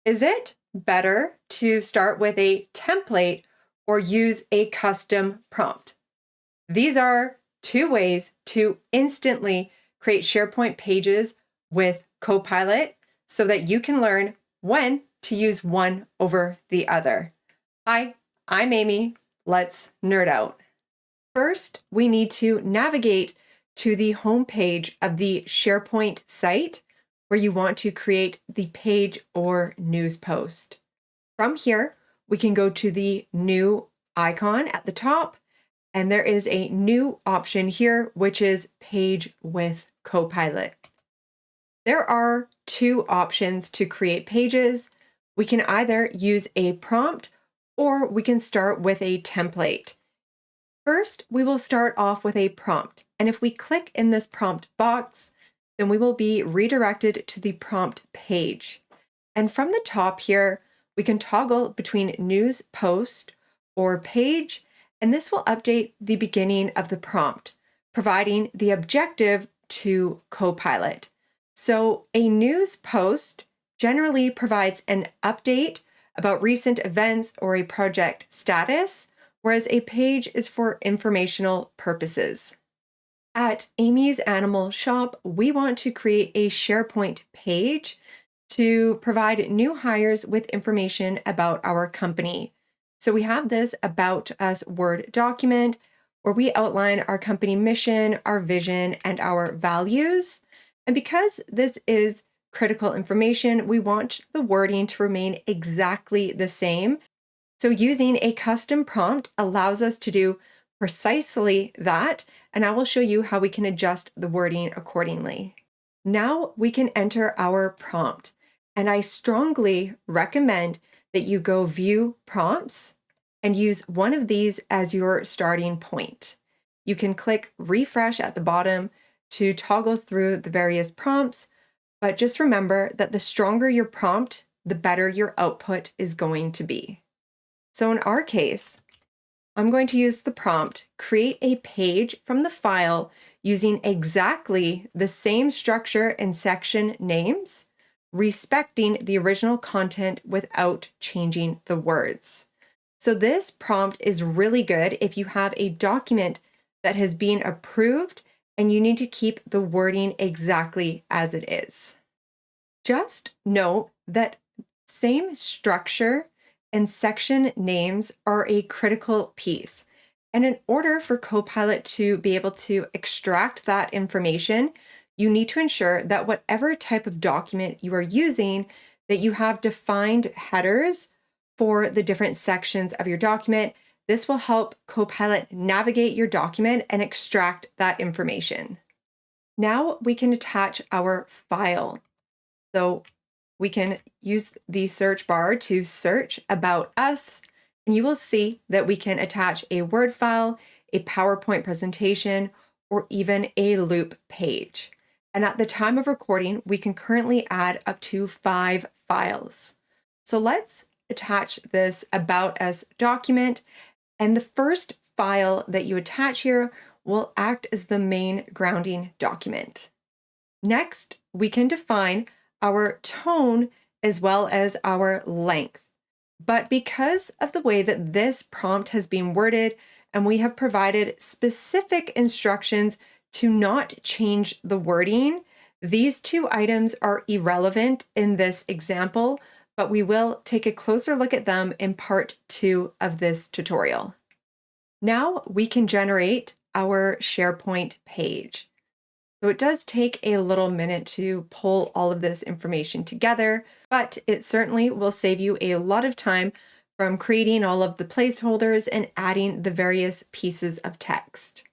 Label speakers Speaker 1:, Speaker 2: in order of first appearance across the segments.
Speaker 1: Is it better to start with a template or use a custom prompt? These are two ways to instantly create SharePoint pages with Copilot so that you can learn when to use one over the other. Hi, I'm Amy. Let's nerd out. First, we need to navigate to the home page of the SharePoint site where you want to create the page or news post. From here, we can go to the new icon at the top, and there is a new option here, which is Page with Copilot. There are two options to create pages. We can either use a prompt or we can start with a template. First, we will start off with a prompt, and if we click in this prompt box, then we will be redirected to the prompt page. And from the top here, we can toggle between news post or page, and this will update the beginning of the prompt, providing the objective to Copilot. So a news post generally provides an update about recent events or a project status, whereas a page is for informational purposes. At Amy's Animal Shop, we want to create a SharePoint page to provide new hires with information about our company. So we have this About Us Word document where we outline our company mission, our vision, and our values. And because this is critical information, we want the wording to remain exactly the same. So using a custom prompt allows us to do precisely that, and I will show you how we can adjust the wording accordingly. Now we can enter our prompt, and I strongly recommend that you go View Prompts and use one of these as your starting point. You can click Refresh at the bottom to toggle through the various prompts, but just remember that the stronger your prompt, the better your output is going to be. So in our case, I'm going to use the prompt, create a page from the file using exactly the same structure and section names, respecting the original content without changing the words. So this prompt is really good if you have a document that has been approved and you need to keep the wording exactly as it is. Just note that same structure and section names are a critical piece. And in order for Copilot to be able to extract that information, you need to ensure that whatever type of document you are using, that you have defined headers for the different sections of your document. This will help Copilot navigate your document and extract that information. Now we can attach our file. So we can use the search bar to search About Us, and you will see that we can attach a Word file, a PowerPoint presentation, or even a loop page. And at the time of recording, we can currently add up to 5 files. So let's attach this About Us document, and the first file that you attach here will act as the main grounding document. Next, we can define our tone as well as our length. But because of the way that this prompt has been worded, and we have provided specific instructions to not change the wording, these two items are irrelevant in this example, but we will take a closer look at them in part 2 of this tutorial. Now we can generate our SharePoint page. So it does take a little minute to pull all of this information together, but it certainly will save you a lot of time from creating all of the placeholders and adding the various pieces of text.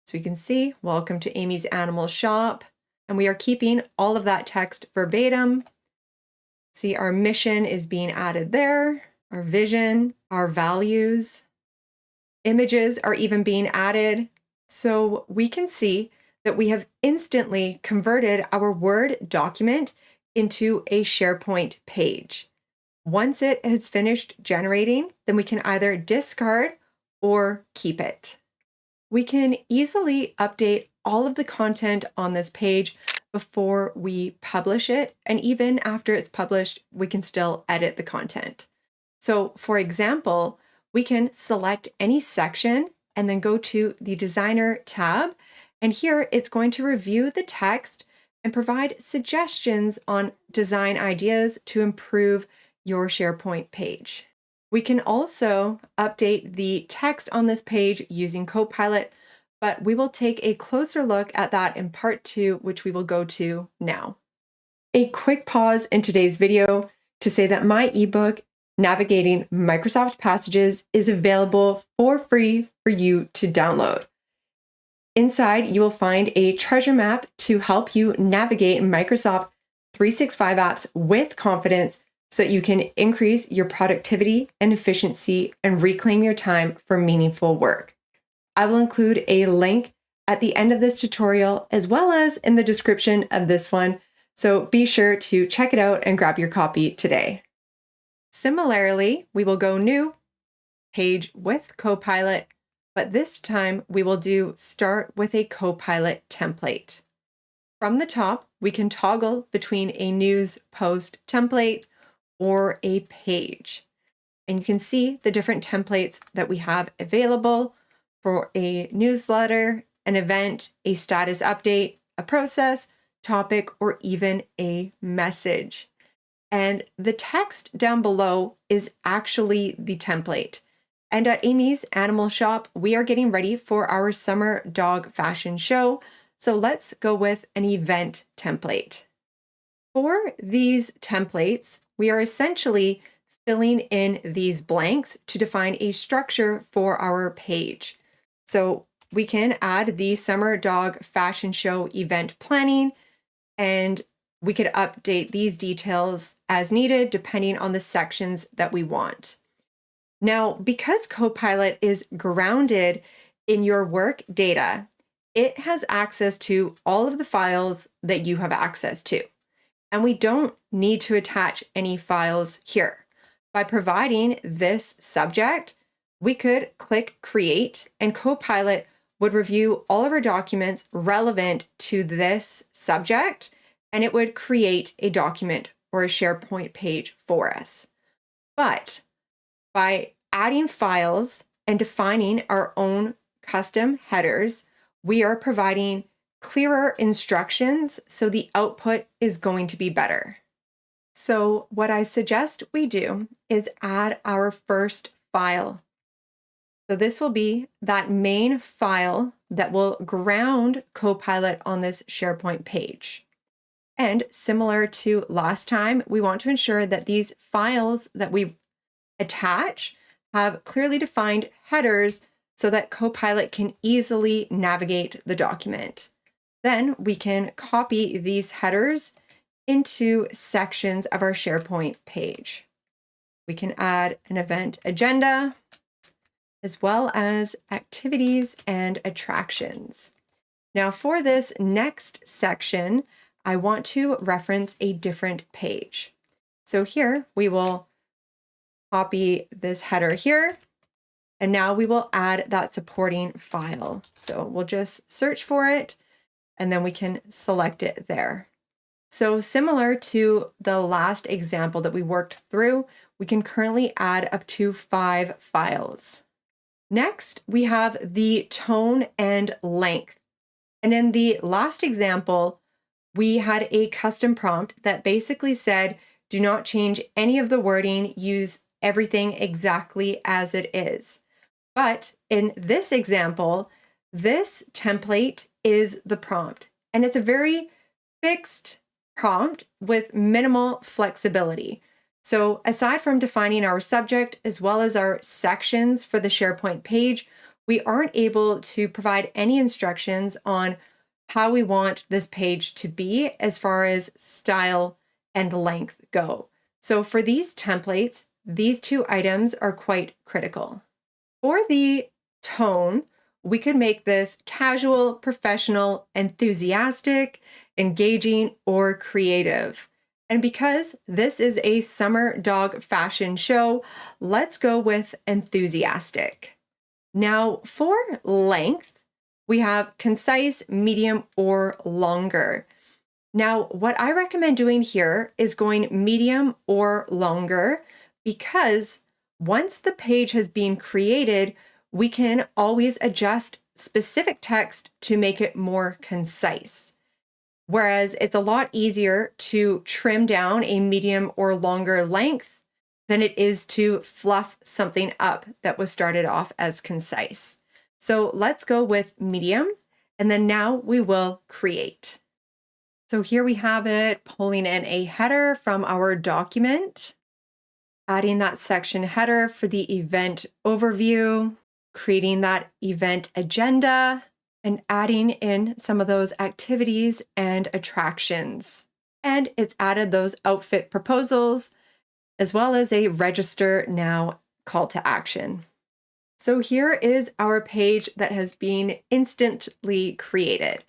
Speaker 1: So we can see, welcome to Amy's Animal Shop, and we are keeping all of that text verbatim. See, our mission is being added there, our vision, our values. Images are even being added. So we can see that we have instantly converted our Word document into a SharePoint page. Once it has finished generating, then we can either discard or keep it. We can easily update all of the content on this page before we publish it. And even after it's published, we can still edit the content. So for example, we can select any section and then go to the Designer tab. And here it's going to review the text and provide suggestions on design ideas to improve your SharePoint page. We can also update the text on this page using Copilot, but we will take a closer look at that in part 2, which we will go to now. A quick pause in today's video to say that my ebook, Navigating Microsoft Passages, is available for free for you to download. Inside, you will find a treasure map to help you navigate Microsoft 365 apps with confidence so that you can increase your productivity and efficiency and reclaim your time for meaningful work. I will include a link at the end of this tutorial as well as in the description of this one, so be sure to check it out and grab your copy today. Similarly, we will go New, Page with Copilot, but this time we will do Start with a Copilot template. From the top, we can toggle between a news post template or a page. And you can see the different templates that we have available for a newsletter, an event, a status update, a process, topic, or even a message. And the text down below is actually the template. And at Amy's Animal Shop, we are getting ready for our summer dog fashion show. So let's go with an event template. For these templates, we are essentially filling in these blanks to define a structure for our page. So we can add the summer dog fashion show event planning, and we could update these details as needed depending on the sections that we want. Now, because Copilot is grounded in your work data, it has access to all of the files that you have access to. And we don't need to attach any files here. By providing this subject, we could click Create, and Copilot would review all of our documents relevant to this subject, and it would create a document or a SharePoint page for us. But by adding files and defining our own custom headers, we are providing clearer instructions, so the output is going to be better. So what I suggest we do is add our first file. So this will be that main file that will ground Copilot on this SharePoint page. And similar to last time, we want to ensure that these files that we attach have clearly defined headers so that Copilot can easily navigate the document. Then we can copy these headers into sections of our SharePoint page. We can add an event agenda, as well as activities and attractions. Now for this next section, I want to reference a different page. So here we will copy this header here, and now we will add that supporting file. So we'll just search for it, and then we can select it there. So similar to the last example that we worked through, we can currently add up to 5 files. Next, we have the tone and length. And in the last example, we had a custom prompt that basically said, do not change any of the wording, use everything exactly as it is. But in this example, this template is the prompt, and it's a very fixed prompt with minimal flexibility. So aside from defining our subject as well as our sections for the SharePoint page, we aren't able to provide any instructions on how we want this page to be as far as style and length go. So for these templates, these 2 items are quite critical. For the tone, we could make this casual, professional, enthusiastic, engaging, or creative. And because this is a summer dog fashion show, let's go with enthusiastic. Now for length, we have concise, medium, or longer. Now, what I recommend doing here is going medium or longer because once the page has been created, we can always adjust specific text to make it more concise. Whereas it's a lot easier to trim down a medium or longer length than it is to fluff something up that was started off as concise. So let's go with medium, and then now we will create. So here we have it, pulling in a header from our document, adding that section header for the event overview, creating that event agenda, and adding in some of those activities and attractions. And it's added those outfit proposals, as well as a register now call to action. So here is our page that has been instantly created.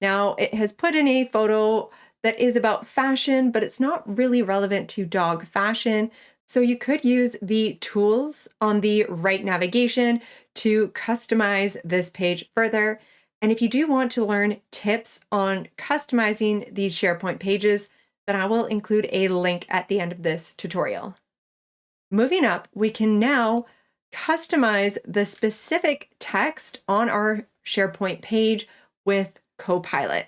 Speaker 1: Now it has put in a photo that is about fashion, but it's not really relevant to dog fashion. So you could use the tools on the right navigation to customize this page further. And if you do want to learn tips on customizing these SharePoint pages, then I will include a link at the end of this tutorial. Moving up, we can now customize the specific text on our SharePoint page with Copilot.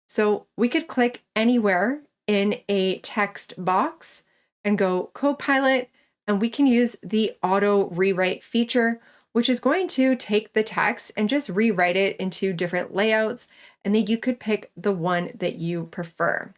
Speaker 1: So we could click anywhere in a text box and go Copilot, and we can use the auto rewrite feature, which is going to take the text and just rewrite it into different layouts, and then you could pick the one that you prefer.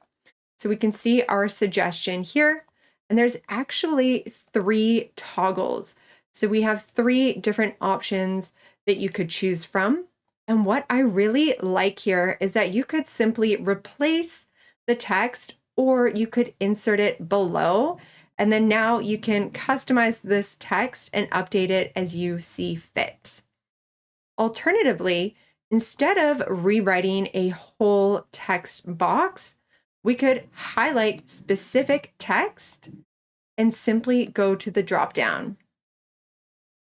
Speaker 1: So we can see our suggestion here, and there's actually 3 toggles. So we have 3 different options that you could choose from. And what I really like here is that you could simply replace the text or you could insert it below. And then now you can customize this text and update it as you see fit. Alternatively, instead of rewriting a whole text box, we could highlight specific text and simply go to the dropdown.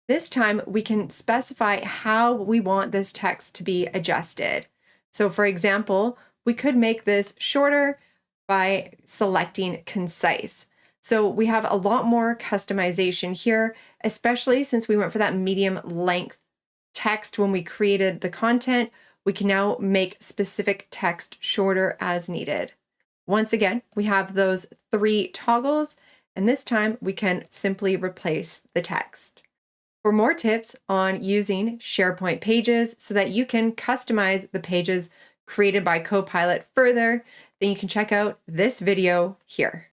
Speaker 1: This time we can specify how we want this text to be adjusted. So for example, we could make this shorter by selecting concise. So we have a lot more customization here, especially since we went for that medium length text when we created the content. We can now make specific text shorter as needed. Once again, we have those 3 toggles, and this time we can simply replace the text. For more tips on using SharePoint pages so that you can customize the pages created by Copilot further, then you can check out this video here.